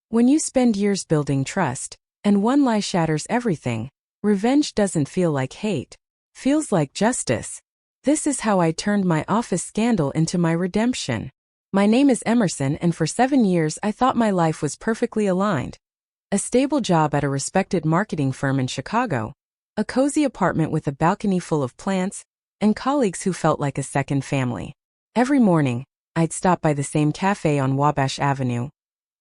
When you spend years building trust, and one lie shatters everything, revenge doesn't feel like hate. Feels like justice. This is how I turned my office scandal into my redemption. My name is Emerson, and for 7 years I thought my life was perfectly aligned. A stable job at a respected marketing firm in Chicago, a cozy apartment with a balcony full of plants, and colleagues who felt like a second family. Every morning, I'd stop by the same cafe on Wabash Avenue,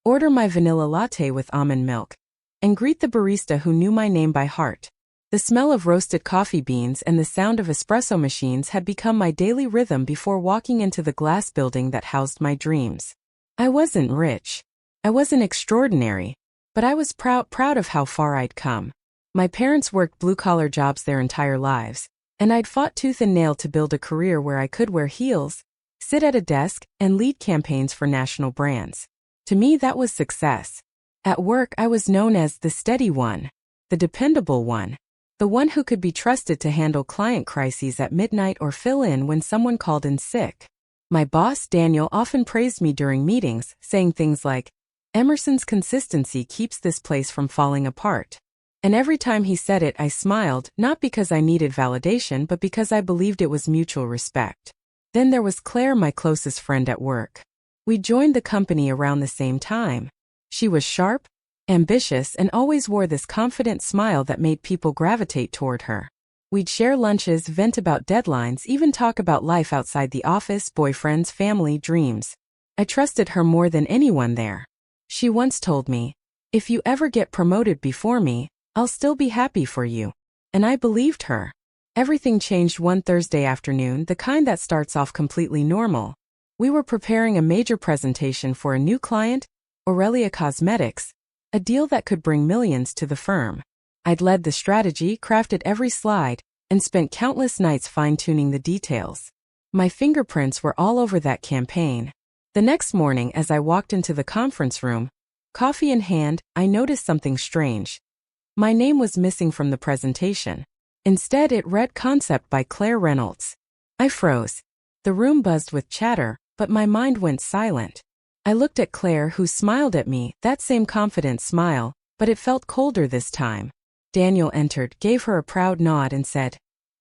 order my vanilla latte with almond milk, and greet the barista who knew my name by heart. The smell of roasted coffee beans and the sound of espresso machines had become my daily rhythm before walking into the glass building that housed my dreams. I wasn't rich. I wasn't extraordinary. But I was proud of how far I'd come. My parents worked blue-collar jobs their entire lives, and I'd fought tooth and nail to build a career where I could wear heels, sit at a desk, and lead campaigns for national brands. To me, that was success. At work, I was known as the steady one, the dependable one, the one who could be trusted to handle client crises at midnight or fill in when someone called in sick. My boss, Daniel, often praised me during meetings, saying things like, "Emerson's consistency keeps this place from falling apart." And every time he said it, I smiled, not because I needed validation, but because I believed it was mutual respect. Then there was Claire, my closest friend at work. We joined the company around the same time. She was sharp, ambitious, and always wore this confident smile that made people gravitate toward her. We'd share lunches, vent about deadlines, even talk about life outside the office, boyfriends, family, dreams. I trusted her more than anyone there. She once told me, "If you ever get promoted before me, I'll still be happy for you." And I believed her. Everything changed one Thursday afternoon, the kind that starts off completely normal. We were preparing a major presentation for a new client, Aurelia Cosmetics, a deal that could bring millions to the firm. I'd led the strategy, crafted every slide, and spent countless nights fine-tuning the details. My fingerprints were all over that campaign. The next morning, as I walked into the conference room, coffee in hand, I noticed something strange. My name was missing from the presentation. Instead, it read "Concept by Claire Reynolds." I froze. The room buzzed with chatter, but my mind went silent. I looked at Claire, who smiled at me, that same confident smile, but it felt colder this time. Daniel entered, gave her a proud nod, and said,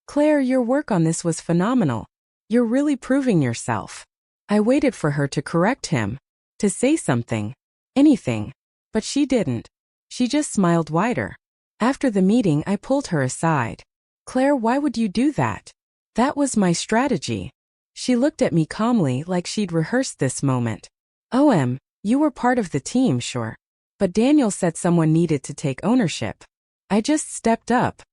"Claire, your work on this was phenomenal. You're really proving yourself." I waited for her to correct him, to say something, anything, but she didn't. She just smiled wider. After the meeting, I pulled her aside. "Claire, why would you do that?" "That was my strategy." She looked at me calmly, like she'd rehearsed this moment. You were part of the team, sure. But Daniel said someone needed to take ownership. I just stepped up.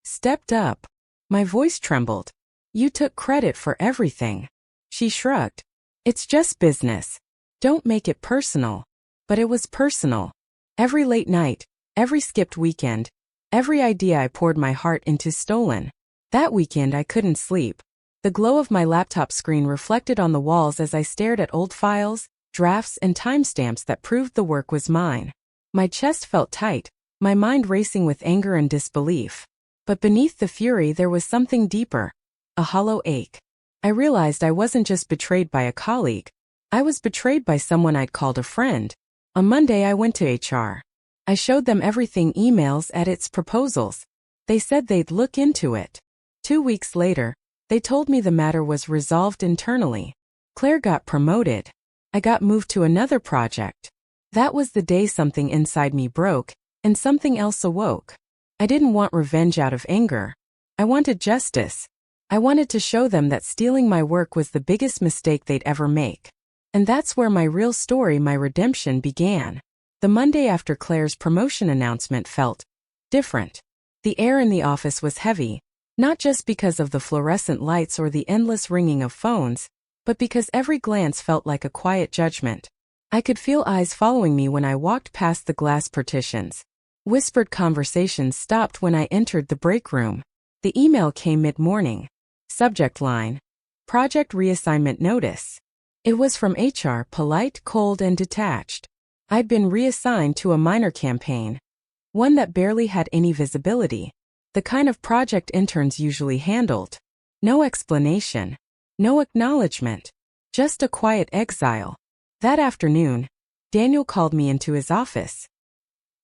Stepped up. My voice trembled. "You took credit for everything." She shrugged. "It's just business. Don't make it personal." But it was personal. Every late night, every skipped weekend, every idea I poured my heart into stolen. That weekend I couldn't sleep. The glow of my laptop screen reflected on the walls as I stared at old files, drafts, and timestamps that proved the work was mine. My chest felt tight, my mind racing with anger and disbelief. But beneath the fury there was something deeper, a hollow ache. I realized I wasn't just betrayed by a colleague. I was betrayed by someone I'd called a friend. On Monday I went to HR. I showed them everything, emails, edits, proposals. They said they'd look into it. 2 weeks later, they told me the matter was resolved internally. Claire got promoted. I got moved to another project. That was the day something inside me broke, and something else awoke. I didn't want revenge out of anger. I wanted justice. I wanted to show them that stealing my work was the biggest mistake they'd ever make. And that's where my real story, my redemption, began. The Monday after Claire's promotion announcement felt different. The air in the office was heavy, not just because of the fluorescent lights or the endless ringing of phones, but because every glance felt like a quiet judgment. I could feel eyes following me when I walked past the glass partitions. Whispered conversations stopped when I entered the break room. The email came mid-morning. Subject line: Project Reassignment Notice. It was from HR, polite, cold, and detached. I'd been reassigned to a minor campaign, one that barely had any visibility, the kind of project interns usually handled. No explanation, no acknowledgement, just a quiet exile. That afternoon, Daniel called me into his office.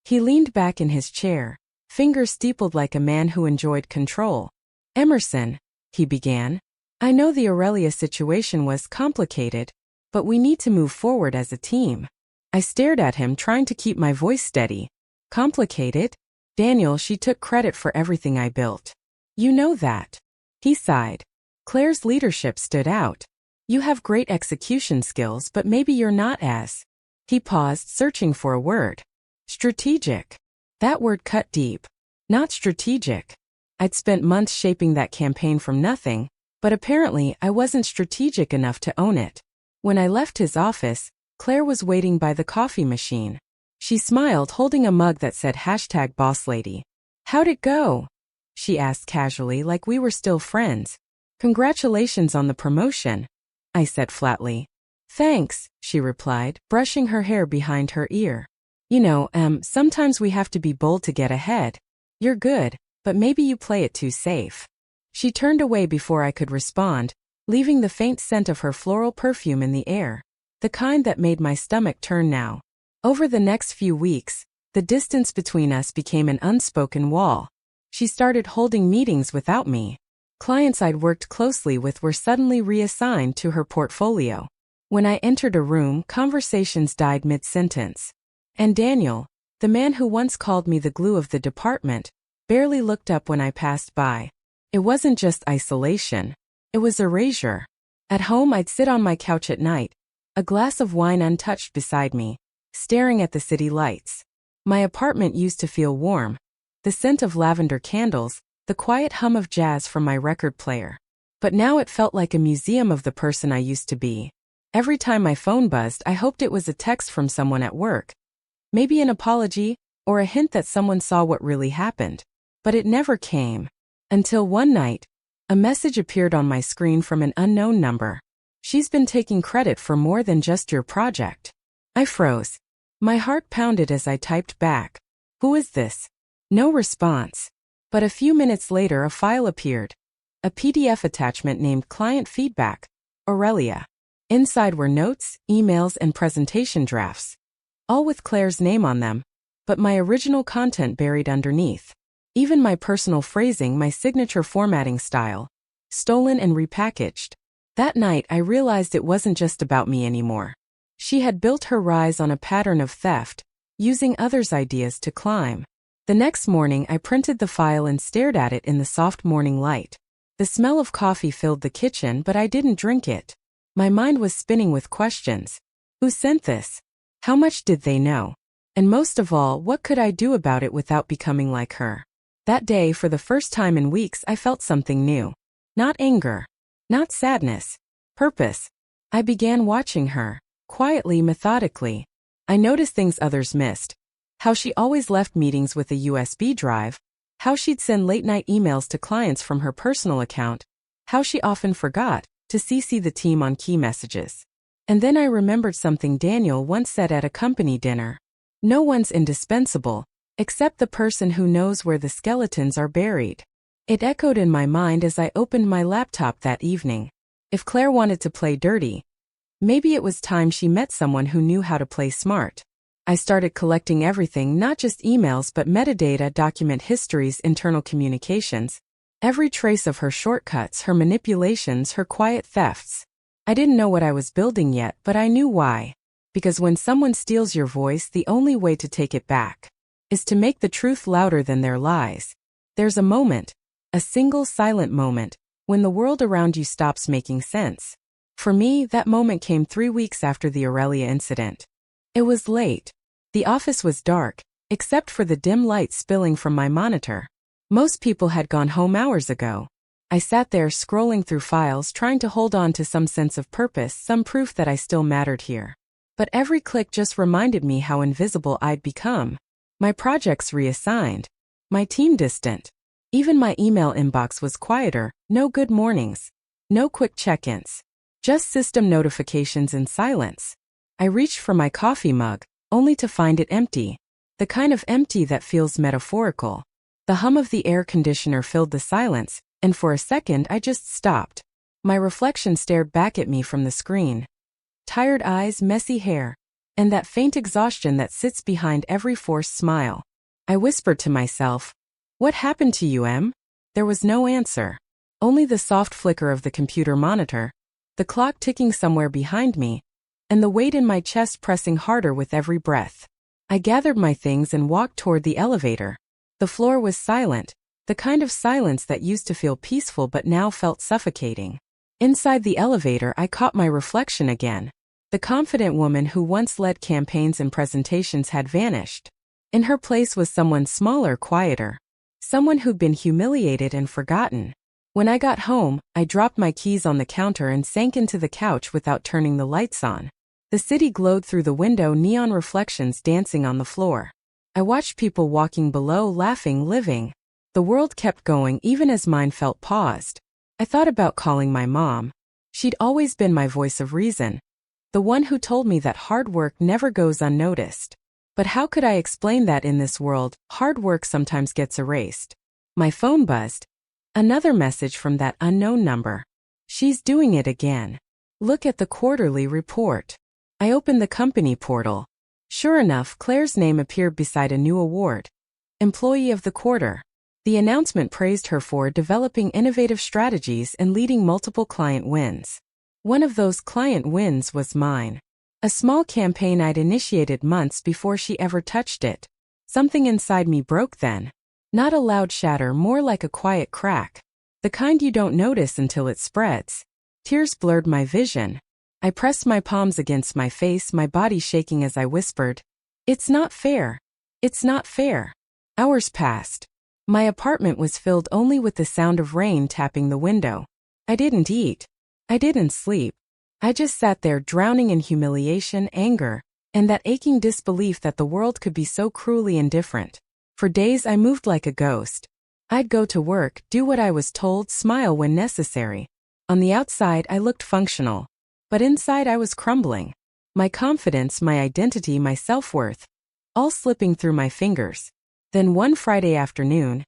He leaned back in his chair, fingers steepled like a man who enjoyed control. Emerson, he began. I know the Aurelia situation was complicated, but we need to move forward as a team. I stared at him, trying to keep my voice steady. Complicated? Daniel, she took credit for everything I built. You know that. He sighed. Claire's leadership stood out. You have great execution skills, but maybe you're not as. He paused, searching for a word. Strategic. That word cut deep. Not strategic. I'd spent months shaping that campaign from nothing, but apparently I wasn't strategic enough to own it. When I left his office, Claire was waiting by the coffee machine. She smiled, holding a mug that said #BossLady. How'd it go? She asked casually, like we were still friends. Congratulations on the promotion, I said flatly. Thanks, she replied, brushing her hair behind her ear. You know, sometimes we have to be bold to get ahead. You're good, but maybe you play it too safe. She turned away before I could respond, leaving the faint scent of her floral perfume in the air, the kind that made my stomach turn now. Over the next few weeks, the distance between us became an unspoken wall. She started holding meetings without me. Clients I'd worked closely with were suddenly reassigned to her portfolio. When I entered a room, conversations died mid-sentence. And Daniel, the man who once called me the glue of the department, barely looked up when I passed by. It wasn't just isolation. It was erasure. At home, I'd sit on my couch at night, a glass of wine untouched beside me, staring at the city lights. My apartment used to feel warm. The scent of lavender candles, the quiet hum of jazz from my record player. But now it felt like a museum of the person I used to be. Every time my phone buzzed, I hoped it was a text from someone at work. Maybe an apology, or a hint that someone saw what really happened. But it never came. Until one night, a message appeared on my screen from an unknown number. She's been taking credit for more than just your project. I froze. My heart pounded as I typed back. Who is this? No response. But a few minutes later a file appeared. A PDF attachment named Client Feedback, Aurelia. Inside were notes, emails, and presentation drafts. All with Claire's name on them, but my original content buried underneath. Even my personal phrasing, my signature formatting style. Stolen and repackaged. That night I realized it wasn't just about me anymore. She had built her rise on a pattern of theft, using others' ideas to climb. The next morning I printed the file and stared at it in the soft morning light. The smell of coffee filled the kitchen, but I didn't drink it. My mind was spinning with questions. Who sent this? How much did they know? And most of all, what could I do about it without becoming like her? That day, for the first time in weeks, I felt something new. Not anger. Not sadness. Purpose. I began watching her, quietly, methodically. I noticed things others missed. How she always left meetings with a USB drive. How she'd send late-night emails to clients from her personal account. How she often forgot to CC the team on key messages. And then I remembered something Daniel once said at a company dinner. No one's indispensable, except the person who knows where the skeletons are buried. It echoed in my mind as I opened my laptop that evening. If Claire wanted to play dirty, maybe it was time she met someone who knew how to play smart. I started collecting everything, not just emails but metadata, document histories, internal communications. Every trace of her shortcuts, her manipulations, her quiet thefts. I didn't know what I was building yet, but I knew why. Because when someone steals your voice, the only way to take it back is to make the truth louder than their lies. There's a moment, a single silent moment, when the world around you stops making sense. For me, that moment came 3 weeks after the Aurelia incident. It was late. The office was dark, except for the dim light spilling from my monitor. Most people had gone home hours ago. I sat there scrolling through files, trying to hold on to some sense of purpose, some proof that I still mattered here. But every click just reminded me how invisible I'd become. My projects reassigned. My team distant. Even my email inbox was quieter, no good mornings. No quick check-ins. Just system notifications and silence. I reached for my coffee mug, only to find it empty. The kind of empty that feels metaphorical. The hum of the air conditioner filled the silence, and for a second I just stopped. My reflection stared back at me from the screen. Tired eyes, messy hair, and that faint exhaustion that sits behind every forced smile. I whispered to myself, "What happened to you, Em?" There was no answer. Only the soft flicker of the computer monitor, the clock ticking somewhere behind me, and the weight in my chest pressing harder with every breath. I gathered my things and walked toward the elevator. The floor was silent, the kind of silence that used to feel peaceful but now felt suffocating. Inside the elevator, I caught my reflection again. The confident woman who once led campaigns and presentations had vanished. In her place was someone smaller, quieter. Someone who'd been humiliated and forgotten. When I got home, I dropped my keys on the counter and sank into the couch without turning the lights on. The city glowed through the window, neon reflections dancing on the floor. I watched people walking below, laughing, living. The world kept going even as mine felt paused. I thought about calling my mom. She'd always been my voice of reason. The one who told me that hard work never goes unnoticed. But how could I explain that in this world, hard work sometimes gets erased? My phone buzzed. Another message from that unknown number. "She's doing it again. Look at the quarterly report." I opened the company portal. Sure enough, Claire's name appeared beside a new award. Employee of the Quarter. The announcement praised her for developing innovative strategies and leading multiple client wins. One of those client wins was mine. A small campaign I'd initiated months before she ever touched it. Something inside me broke then. Not a loud shatter, more like a quiet crack. The kind you don't notice until it spreads. Tears blurred my vision. I pressed my palms against my face, my body shaking as I whispered, "It's not fair. It's not fair." Hours passed. My apartment was filled only with the sound of rain tapping the window. I didn't eat. I didn't sleep. I just sat there drowning in humiliation, anger, and that aching disbelief that the world could be so cruelly indifferent. For days I moved like a ghost. I'd go to work, do what I was told, smile when necessary. On the outside I looked functional. But inside I was crumbling. My confidence, my identity, my self-worth, all slipping through my fingers. Then one Friday afternoon,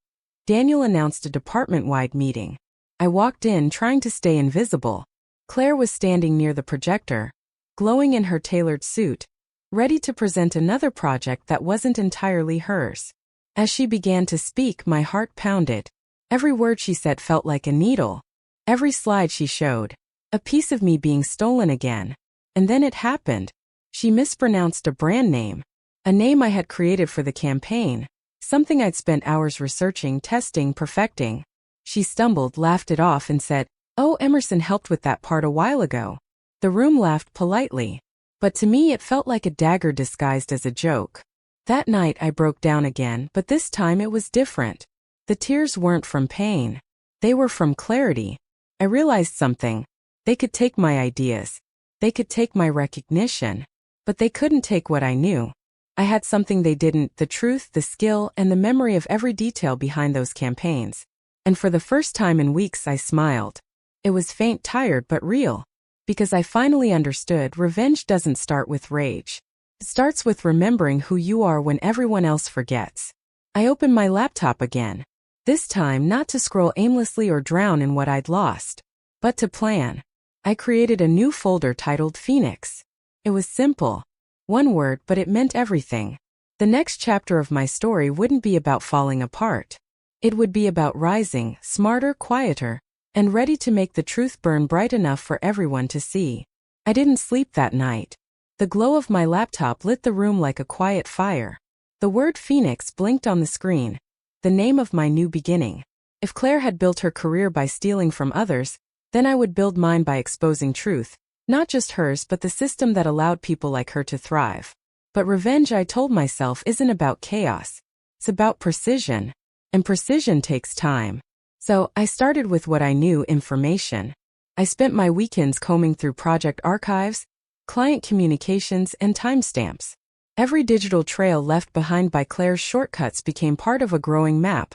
Daniel announced a department-wide meeting. I walked in trying to stay invisible. Claire was standing near the projector, glowing in her tailored suit, ready to present another project that wasn't entirely hers. As she began to speak, my heart pounded. Every word she said felt like a needle. Every slide she showed, a piece of me being stolen again. And then it happened. She mispronounced a brand name. A name I had created for the campaign. Something I'd spent hours researching, testing, perfecting. She stumbled, laughed it off, and said, "Oh, Emerson helped with that part a while ago." The room laughed politely. But to me it felt like a dagger disguised as a joke. That night I broke down again, but this time it was different. The tears weren't from pain. They were from clarity. I realized something. They could take my ideas. They could take my recognition. But they couldn't take what I knew. I had something they didn't, the truth, the skill, and the memory of every detail behind those campaigns. And for the first time in weeks I smiled. It was faint, tired, but real. Because I finally understood revenge doesn't start with rage. It starts with remembering who you are when everyone else forgets. I opened my laptop again. This time not to scroll aimlessly or drown in what I'd lost, but to plan. I created a new folder titled Phoenix. It was simple. One word, but it meant everything. The next chapter of my story wouldn't be about falling apart. It would be about rising, smarter, quieter, and ready to make the truth burn bright enough for everyone to see. I didn't sleep that night. The glow of my laptop lit the room like a quiet fire. The word Phoenix blinked on the screen, the name of my new beginning. If Claire had built her career by stealing from others, then I would build mine by exposing truth, not just hers but the system that allowed people like her to thrive. But revenge, I told myself, isn't about chaos. It's about precision. And precision takes time. So I started with what I knew, information. I spent my weekends combing through project archives, client communications, and timestamps. Every digital trail left behind by Claire's shortcuts became part of a growing map,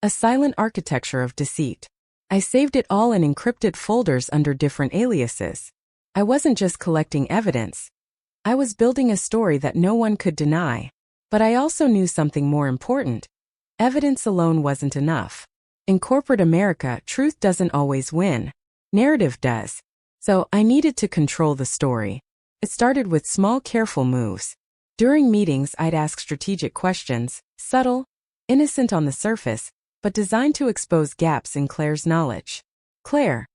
a silent architecture of deceit. I saved it all in encrypted folders under different aliases. I wasn't just collecting evidence. I was building a story that no one could deny. But I also knew something more important. Evidence alone wasn't enough. In corporate America, truth doesn't always win. Narrative does. So I needed to control the story. It started with small, careful moves. During meetings, I'd ask strategic questions, subtle, innocent on the surface, but designed to expose gaps in Claire's knowledge. Claire,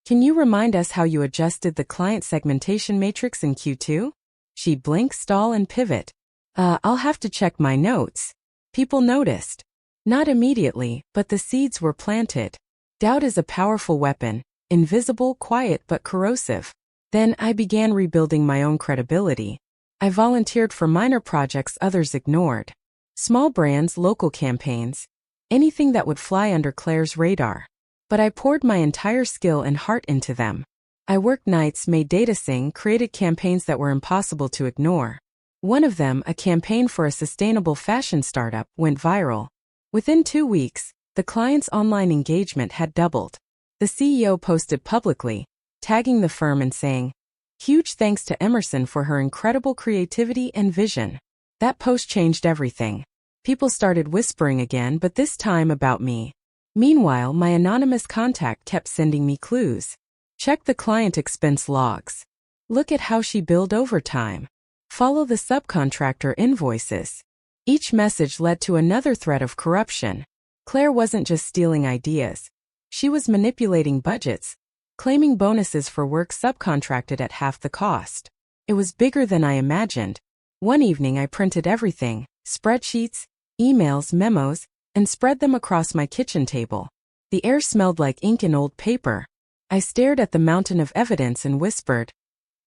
can you remind us how you adjusted the client segmentation matrix in Q2? She'd blink, stall, and pivot. I'll have to check my notes. People noticed. Not immediately, but the seeds were planted. Doubt is a powerful weapon, invisible, quiet, but corrosive. Then I began rebuilding my own credibility. I volunteered for minor projects others ignored. Small brands, local campaigns, anything that would fly under Claire's radar. But I poured my entire skill and heart into them. I worked nights, made data sing, created campaigns that were impossible to ignore. One of them, a campaign for a sustainable fashion startup, went viral. Within 2 weeks, the client's online engagement had doubled. The CEO posted publicly, tagging the firm and saying, "Huge thanks to Emerson for her incredible creativity and vision." That post changed everything. People started whispering again, but this time about me. Meanwhile, my anonymous contact kept sending me clues. Check the client expense logs. Look at how she billed overtime. Follow the subcontractor invoices. Each message led to another threat of corruption. Claire wasn't just stealing ideas. She was manipulating budgets, claiming bonuses for work subcontracted at half the cost. It was bigger than I imagined. One evening I printed everything, spreadsheets, emails, memos, and spread them across my kitchen table. The air smelled like ink and old paper. I stared at the mountain of evidence and whispered,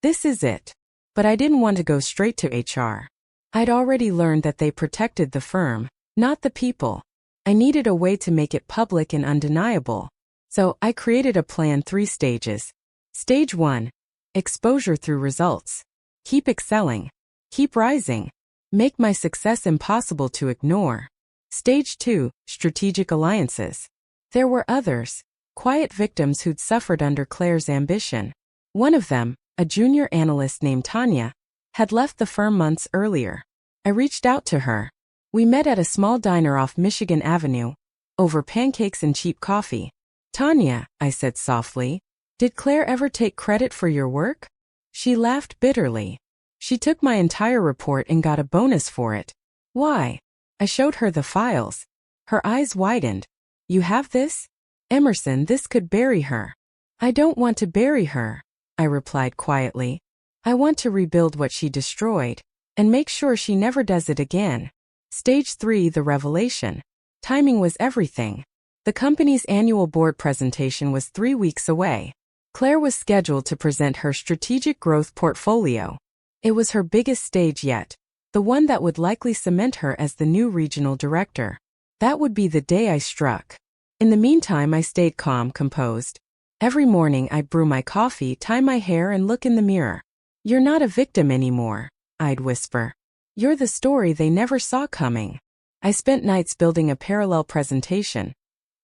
"This is it." But I didn't want to go straight to HR. I'd already learned that they protected the firm, not the people. I needed a way to make it public and undeniable. So I created a plan, 3 stages. Stage 1. Exposure through results. Keep excelling. Keep rising. Make my success impossible to ignore. Stage 2. Strategic alliances. There were others, quiet victims who'd suffered under Claire's ambition. One of them, a junior analyst named Tanya, had left the firm months earlier. I reached out to her. We met at a small diner off Michigan Avenue, over pancakes and cheap coffee. "Tanya," I said softly, "did Claire ever take credit for your work?" She laughed bitterly. She took my entire report and got a bonus for it. "Why?" I showed her the files. Her eyes widened. "You have this? Emerson, this could bury her." "I don't want to bury her," I replied quietly. "I want to rebuild what she destroyed, and make sure she never does it again." Stage 3, the revelation. Timing was everything. The company's annual board presentation was 3 weeks away. Claire was scheduled to present her strategic growth portfolio. It was her biggest stage yet, the one that would likely cement her as the new regional director. That would be the day I struck. In the meantime, I stayed calm, composed. Every morning I'd brew my coffee, tie my hair, and look in the mirror. "You're not a victim anymore," I'd whisper. "You're the story they never saw coming." I spent nights building a parallel presentation,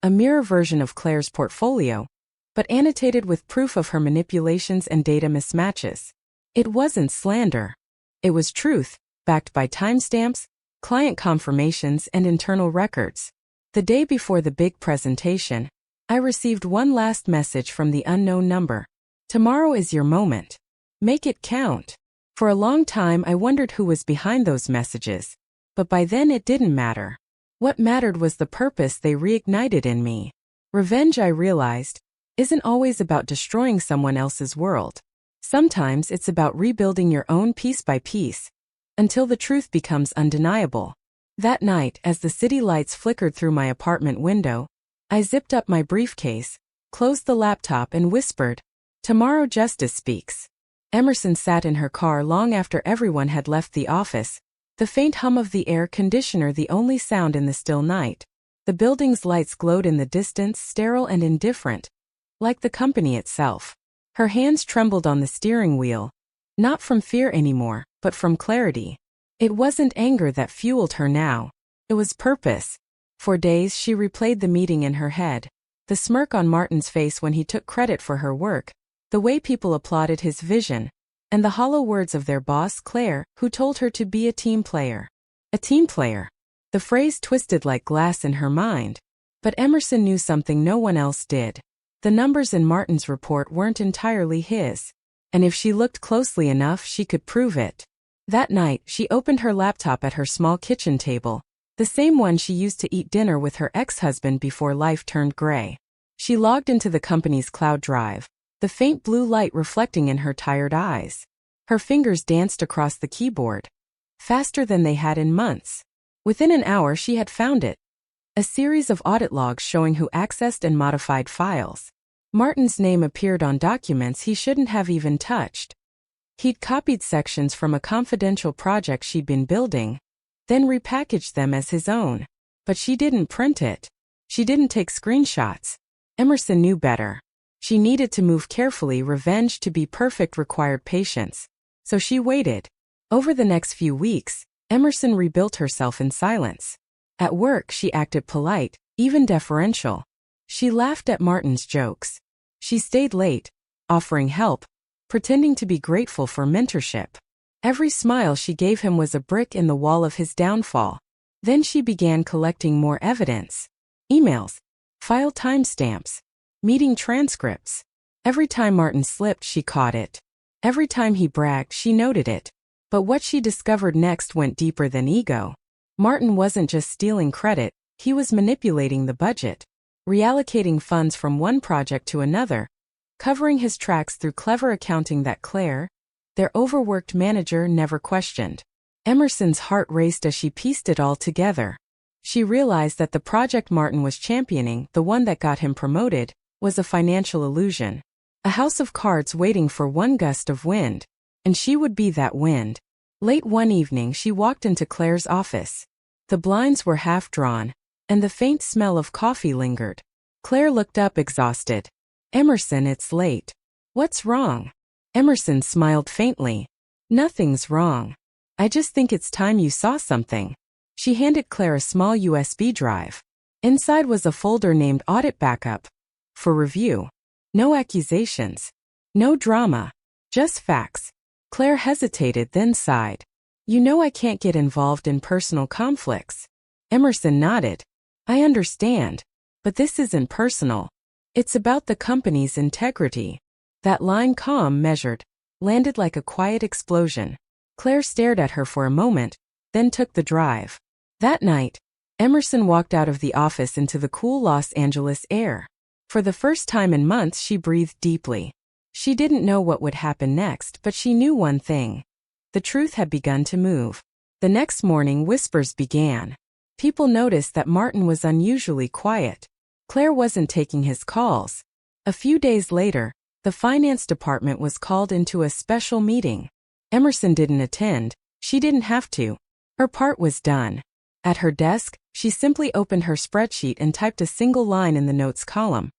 a mirror version of Claire's portfolio, but annotated with proof of her manipulations and data mismatches. It wasn't slander. It was truth, backed by timestamps, client confirmations, and internal records. The day before the big presentation, I received one last message from the unknown number. "Tomorrow is your moment. Make it count." For a long time I wondered who was behind those messages, but by then it didn't matter. What mattered was the purpose they reignited in me. Revenge, I realized, isn't always about destroying someone else's world. Sometimes it's about rebuilding your own piece by piece, until the truth becomes undeniable. That night, as the city lights flickered through my apartment window, I zipped up my briefcase, closed the laptop, and whispered, "Tomorrow justice speaks." Emerson sat in her car long after everyone had left the office, the faint hum of the air conditioner the only sound in the still night. The building's lights glowed in the distance, sterile and indifferent, like the company itself. Her hands trembled on the steering wheel, not from fear anymore, but from clarity. It wasn't anger that fueled her now. It was purpose. For days she replayed the meeting in her head. The smirk on Martin's face when he took credit for her work, the way people applauded his vision, and the hollow words of their boss, Claire, who told her to be a team player. A team player. The phrase twisted like glass in her mind. But Emerson knew something no one else did. The numbers in Martin's report weren't entirely his. and if she looked closely enough she could prove it. That night, she opened her laptop at her small kitchen table, the same one she used to eat dinner with her ex-husband before life turned gray. She logged into the company's cloud drive, the faint blue light reflecting in her tired eyes. Her fingers danced across the keyboard, faster than they had in months. Within an hour she had found it. A series of audit logs showing who accessed and modified files. Martin's name appeared on documents he shouldn't have even touched. He'd copied sections from a confidential project she'd been building, then repackaged them as his own. But she didn't print it. She didn't take screenshots. Emerson knew better. She needed to move carefully. Revenge to be perfect required patience. So she waited. Over the next few weeks, Emerson rebuilt herself in silence. At work she acted polite, even deferential. She laughed at Martin's jokes. She stayed late, offering help, pretending to be grateful for mentorship. Every smile she gave him was a brick in the wall of his downfall. Then she began collecting more evidence. Emails, file timestamps, meeting transcripts. Every time Martin slipped she caught it. Every time he bragged she noted it. But what she discovered next went deeper than ego. Martin wasn't just stealing credit, he was manipulating the budget, reallocating funds from one project to another, covering his tracks through clever accounting that Claire, their overworked manager, never questioned. Emerson's heart raced as she pieced it all together. She realized that the project Martin was championing, the one that got him promoted, was a financial illusion. A house of cards waiting for one gust of wind. And she would be that wind. Late one evening she walked into Claire's office. The blinds were half drawn, and the faint smell of coffee lingered. Claire looked up exhausted. "Emerson, it's late. What's wrong?" Emerson smiled faintly. "Nothing's wrong. I just think it's time you saw something." She handed Claire a small USB drive. Inside was a folder named Audit Backup. For review. No accusations. No drama. Just facts. Claire hesitated, then sighed. "You know I can't get involved in personal conflicts." Emerson nodded. "I understand. But this isn't personal. It's about the company's integrity." That line, calm, measured, landed like a quiet explosion. Claire stared at her for a moment, then took the drive. That night, Emerson walked out of the office into the cool Los Angeles air. For the first time in months she breathed deeply. She didn't know what would happen next, but she knew one thing. The truth had begun to move. The next morning whispers began. People noticed that Martin was unusually quiet. Claire wasn't taking his calls. A few days later, the finance department was called into a special meeting. Emerson didn't attend. She didn't have to. Her part was done. At her desk, she simply opened her spreadsheet and typed a single line in the notes column.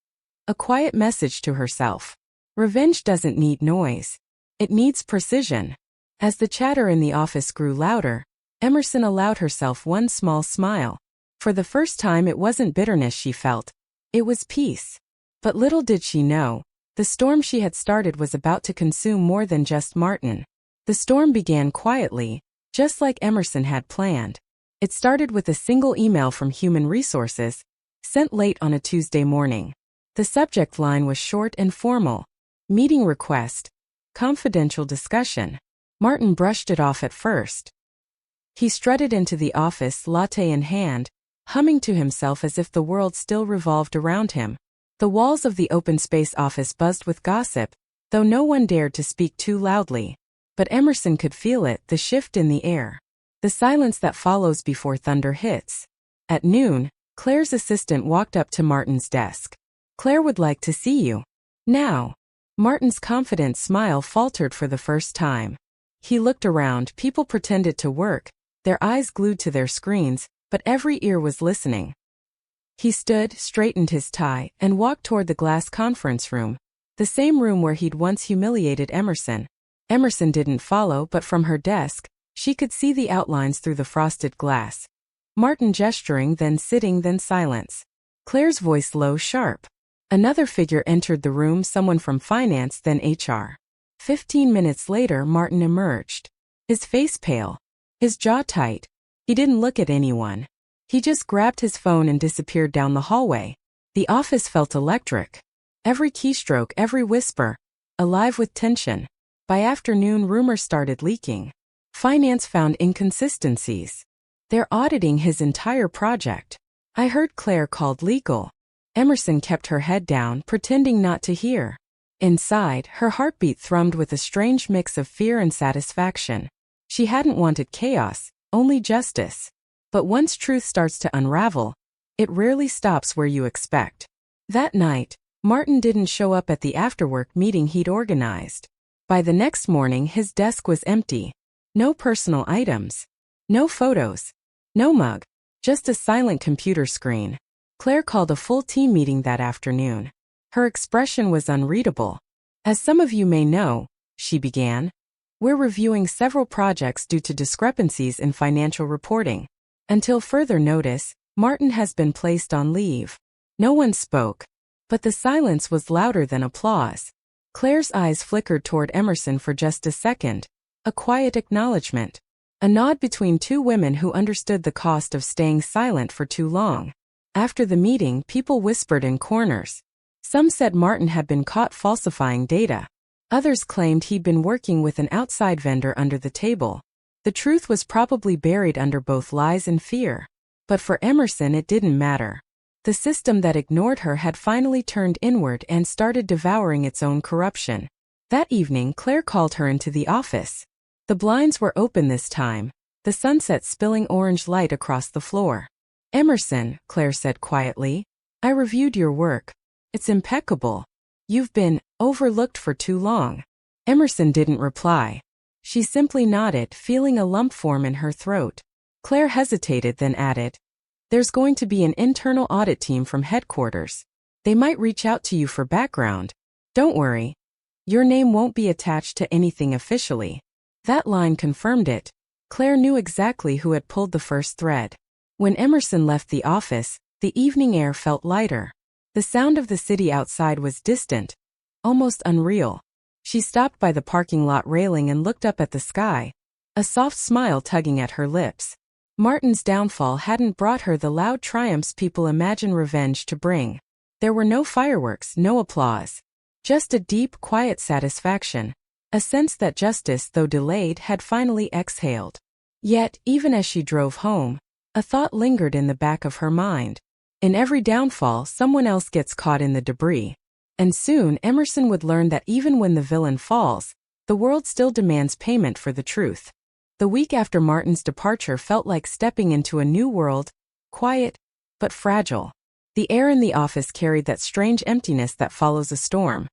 A quiet message to herself. Revenge doesn't need noise. It needs precision. As the chatter in the office grew louder, Emerson allowed herself one small smile. For the first time it wasn't bitterness she felt. It was peace. But little did she know, the storm she had started was about to consume more than just Martin. The storm began quietly, just like Emerson had planned. It started with a single email from Human Resources, sent late on a Tuesday morning. The subject line was short and formal. Meeting request. Confidential discussion. Martin brushed it off at first. He strutted into the office, latte in hand, humming to himself as if the world still revolved around him. The walls of the open space office buzzed with gossip, though no one dared to speak too loudly. But Emerson could feel it, the shift in the air. The silence that follows before thunder hits. At noon, Claire's assistant walked up to Martin's desk. "Claire would like to see you." "Now." Martin's confident smile faltered for the first time. He looked around, people pretended to work, their eyes glued to their screens, but every ear was listening. He stood, straightened his tie, and walked toward the glass conference room, the same room where he'd once humiliated Emerson. Emerson didn't follow, but from her desk, she could see the outlines through the frosted glass. Martin gesturing, then sitting, then silence. Claire's voice low, sharp. Another figure entered the room, someone from finance, then HR. 15 minutes later, Martin emerged. His face pale. His jaw tight. He didn't look at anyone. He just grabbed his phone and disappeared down the hallway. The office felt electric. Every keystroke, every whisper, alive with tension. By afternoon, rumors started leaking. Finance found inconsistencies. They're auditing his entire project. I heard Claire called legal. Emerson kept her head down, pretending not to hear. Inside, her heartbeat thrummed with a strange mix of fear and satisfaction. She hadn't wanted chaos, only justice. But once truth starts to unravel, it rarely stops where you expect. That night, Martin didn't show up at the after-work meeting he'd organized. By the next morning, his desk was empty. No personal items. No photos. No mug. Just a silent computer screen. Claire called a full team meeting that afternoon. Her expression was unreadable. As some of you may know, she began, we're reviewing several projects due to discrepancies in financial reporting. Until further notice, Martin has been placed on leave. No one spoke, but the silence was louder than applause. Claire's eyes flickered toward Emerson for just a second, a quiet acknowledgement. A nod between two women who understood the cost of staying silent for too long. After the meeting, people whispered in corners. Some said Martin had been caught falsifying data. Others claimed he'd been working with an outside vendor under the table. The truth was probably buried under both lies and fear. But for Emerson, it didn't matter. The system that ignored her had finally turned inward and started devouring its own corruption. That evening, Claire called her into the office. The blinds were open this time, the sunset spilling orange light across the floor. Emerson, Claire said quietly, I reviewed your work. It's impeccable. You've been overlooked for too long. Emerson didn't reply. She simply nodded, feeling a lump form in her throat. Claire hesitated, then added, there's going to be an internal audit team from headquarters. They might reach out to you for background. Don't worry. Your name won't be attached to anything officially. That line confirmed it. Claire knew exactly who had pulled the first thread. When Emerson left the office, the evening air felt lighter. The sound of the city outside was distant, almost unreal. She stopped by the parking lot railing and looked up at the sky, a soft smile tugging at her lips. Martin's downfall hadn't brought her the loud triumphs people imagine revenge to bring. There were no fireworks, no applause. Just a deep, quiet satisfaction, a sense that justice, though delayed, had finally exhaled. Yet, even as she drove home, a thought lingered in the back of her mind. In every downfall, someone else gets caught in the debris. And soon, Emerson would learn that even when the villain falls, the world still demands payment for the truth. The week after Martin's departure felt like stepping into a new world, quiet, but fragile. The air in the office carried that strange emptiness that follows a storm.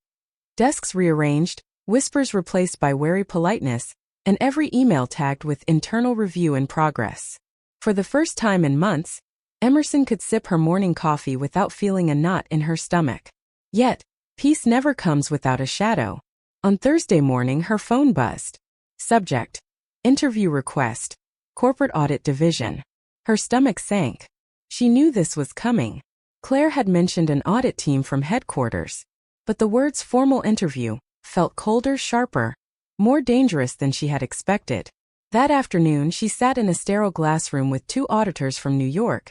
Desks rearranged, whispers replaced by wary politeness, and every email tagged with internal review in progress. For the first time in months, Emerson could sip her morning coffee without feeling a knot in her stomach. Yet, peace never comes without a shadow. On Thursday morning, her phone buzzed. Subject: interview request, corporate audit division. Her stomach sank. She knew this was coming. Claire had mentioned an audit team from headquarters. But the words formal interview felt colder, sharper, more dangerous than she had expected. That afternoon, she sat in a sterile glass room with two auditors from New York,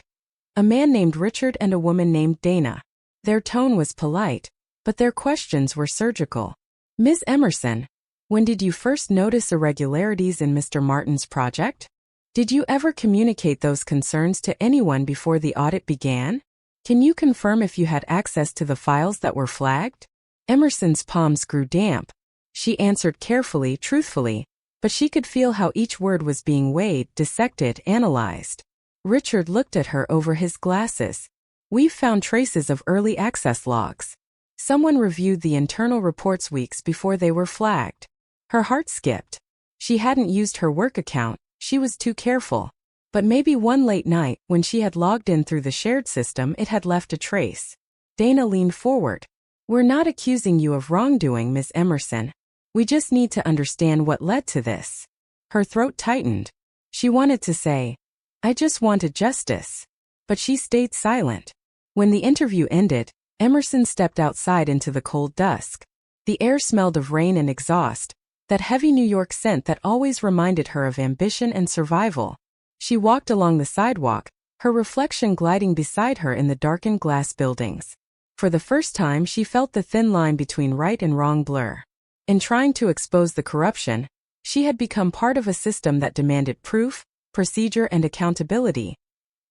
a man named Richard and a woman named Dana. Their tone was polite, but their questions were surgical. Ms. Emerson, when did you first notice irregularities in Mr. Martin's project? Did you ever communicate those concerns to anyone before the audit began? Can you confirm if you had access to the files that were flagged? Emerson's palms grew damp. She answered carefully, truthfully, but she could feel how each word was being weighed, dissected, analyzed. Richard looked at her over his glasses. We've found traces of early access logs. Someone reviewed the internal reports weeks before they were flagged. Her heart skipped. She hadn't used her work account, she was too careful. But maybe one late night, when she had logged in through the shared system, it had left a trace. Dana leaned forward. We're not accusing you of wrongdoing, Ms. Emerson. We just need to understand what led to this. Her throat tightened. She wanted to say, I just wanted justice. But she stayed silent. When the interview ended, Emerson stepped outside into the cold dusk. The air smelled of rain and exhaust, that heavy New York scent that always reminded her of ambition and survival. She walked along the sidewalk, her reflection gliding beside her in the darkened glass buildings. For the first time, she felt the thin line between right and wrong blur. In trying to expose the corruption, she had become part of a system that demanded proof, procedure, and accountability.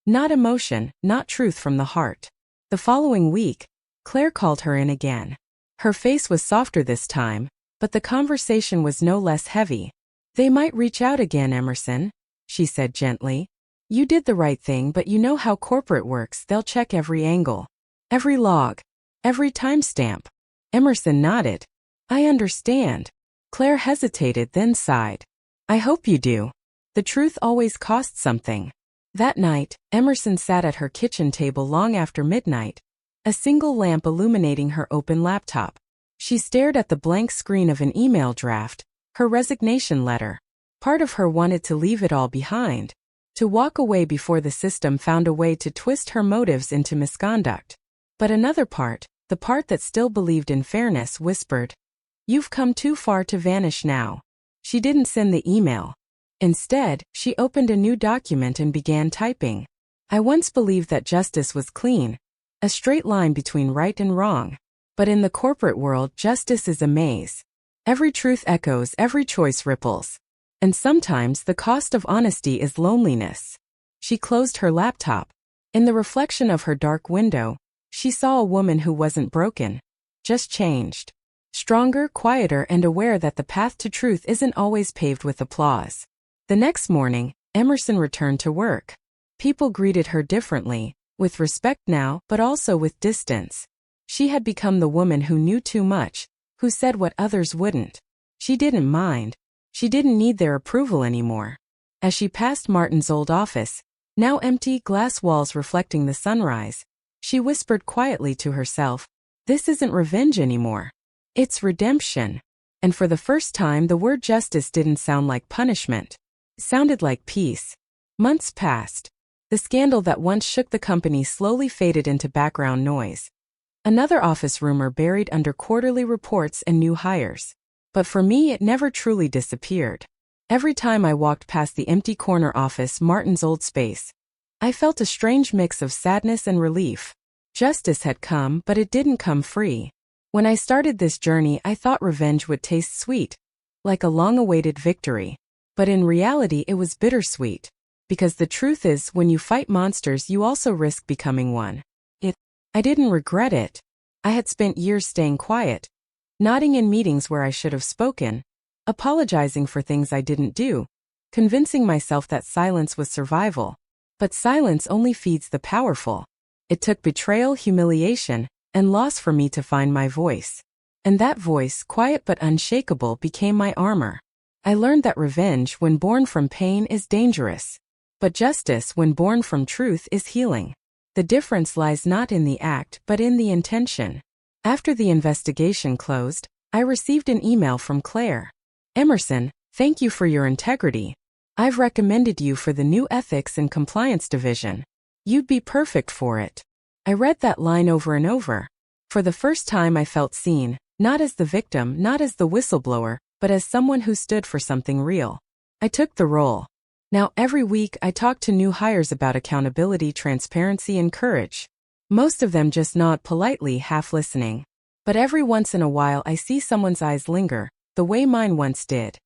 Not emotion, not truth from the heart. The following week, Claire called her in again. Her face was softer this time, but the conversation was no less heavy. "They might reach out again, Emerson," she said gently. "You did the right thing, but you know how corporate works. They'll check every angle, every log, every timestamp." Emerson nodded. "I understand." Claire hesitated, then sighed. "I hope you do. The truth always costs something." That night, Emerson sat at her kitchen table long after midnight, a single lamp illuminating her open laptop. She stared at the blank screen of an email draft, her resignation letter. Part of her wanted to leave it all behind, to walk away before the system found a way to twist her motives into misconduct. But another part, the part that still believed in fairness, whispered, "You've come too far to vanish now." She didn't send the email. Instead, she opened a new document and began typing. "I once believed that justice was clean, a straight line between right and wrong. But in the corporate world, justice is a maze. Every truth echoes, every choice ripples. And sometimes the cost of honesty is loneliness." She closed her laptop. In the reflection of her dark window, she saw a woman who wasn't broken, just changed. Stronger, quieter, and aware that the path to truth isn't always paved with applause. The next morning, Emerson returned to work. People greeted her differently, with respect now, but also with distance. She had become the woman who knew too much, who said what others wouldn't. She didn't mind. She didn't need their approval anymore. As she passed Martin's old office, now empty, glass walls reflecting the sunrise, she whispered quietly to herself, "This isn't revenge anymore. It's redemption." And for the first time, the word justice didn't sound like punishment. It sounded like peace. Months passed. The scandal that once shook the company slowly faded into background noise. Another office rumor buried under quarterly reports and new hires. But for me, it never truly disappeared. Every time I walked past the empty corner office, Martin's old space, I felt a strange mix of sadness and relief. Justice had come, but it didn't come free. When I started this journey, I thought revenge would taste sweet, like a long-awaited victory. But in reality, it was bittersweet. Because the truth is, when you fight monsters, you also risk becoming one. I didn't regret it. I had spent years staying quiet, nodding in meetings where I should have spoken, apologizing for things I didn't do, convincing myself that silence was survival. But silence only feeds the powerful. It took betrayal, humiliation, and loss for me to find my voice. And that voice, quiet but unshakable, became my armor. I learned that revenge, when born from pain, is dangerous. But justice, when born from truth, is healing. The difference lies not in the act, but in the intention. After the investigation closed, I received an email from Claire. "Emerson, thank you for your integrity. I've recommended you for the new Ethics and Compliance Division. You'd be perfect for it." I read that line over and over. For the first time, I felt seen, not as the victim, not as the whistleblower, but as someone who stood for something real. I took the role. Now, every week, I talk to new hires about accountability, transparency, and courage. Most of them just nod politely, half listening. But every once in a while, I see someone's eyes linger, the way mine once did.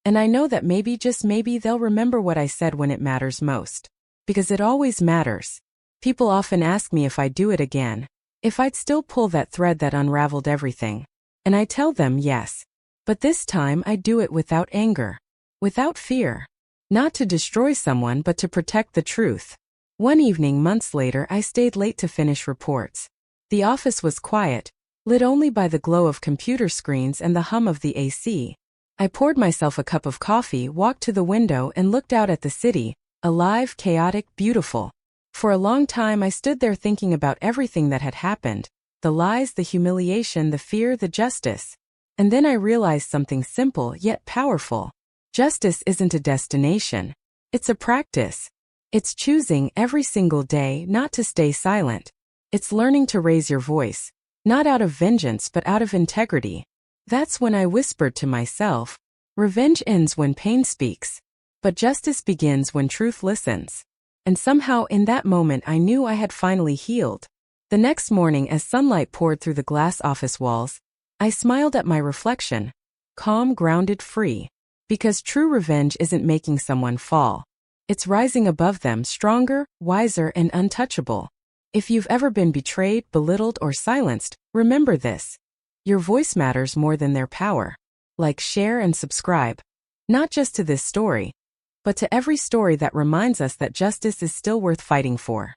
And I know that maybe, just maybe, they'll remember what I said when it matters most. Because it always matters. People often ask me if I'd do it again, if I'd still pull that thread that unraveled everything. And I tell them yes. But this time, I'd do it without anger, without fear. Not to destroy someone, but to protect the truth. One evening, months later, I stayed late to finish reports. The office was quiet, lit only by the glow of computer screens and the hum of the AC. I poured myself a cup of coffee, walked to the window, and looked out at the city, alive, chaotic, beautiful. For a long time, I stood there thinking about everything that had happened, the lies, the humiliation, the fear, the justice. And then I realized something simple yet powerful. Justice isn't a destination. It's a practice. It's choosing every single day not to stay silent. It's learning to raise your voice, not out of vengeance but out of integrity. That's when I whispered to myself, revenge ends when pain speaks, but justice begins when truth listens. And somehow in that moment I knew I had finally healed. The next morning, as sunlight poured through the glass office walls, I smiled at my reflection. calm, grounded, free. Because true revenge isn't making someone fall. It's rising above them, stronger, wiser, and untouchable. If you've ever been betrayed, belittled, or silenced, remember this. Your voice matters more than their power. Like, share, and subscribe. Not just to this story, but to every story that reminds us that justice is still worth fighting for.